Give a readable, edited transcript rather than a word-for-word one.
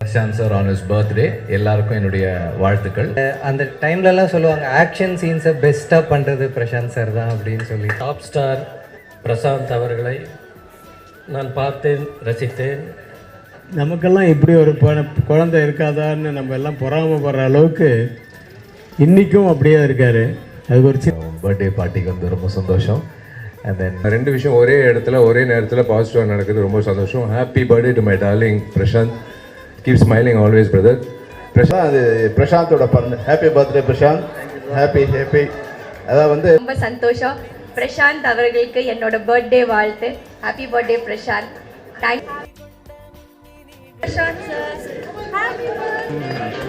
Prashanth sir on his birthday எல்லாருக்கும் என்னுடைய வாழ்த்துக்கள். அந்த டைம்லலாம் சொல்லுவாங்க ஆக்ஷன் சீன்ஸை பெஸ்ட்டாக பண்ணுறது பிரசாந்த் சார் தான் அப்படின்னு சொல்லி. டாப் ஸ்டார் பிரசாந்த் அவர்களை நான் பார்த்தேன், ரசித்தேன். நமக்கெல்லாம் இப்படி ஒரு குழந்தை இருக்காதான்னு நம்ம எல்லாம் பொறாமப்படுற அளவுக்கு இன்றைக்கும் அப்படியே இருக்கார். அதுக்கு ஒரு பர்த்டே பார்ட்டிக்கு வந்து ரொம்ப சந்தோஷம். அண்ட் தென் ரெண்டு விஷயம் ஒரே இடத்துல ஒரே நேரத்தில் பாசிட்டிவாக நடக்குது, ரொம்ப சந்தோஷம். Happy birthday to my darling Prashanth. Keep smiling always brother. Prashanth, அது பிரசாந்தோட பிறந்த happy birthday Prashanth. Happy happy. அதான் வந்து ரொம்ப சந்தோஷம். பிரசாந்த் அவர்களுக்கு என்னோட பர்த்டே வாழ்த்து. Happy birthday Prashanth. Thanks Prashanth sir. Happy birthday.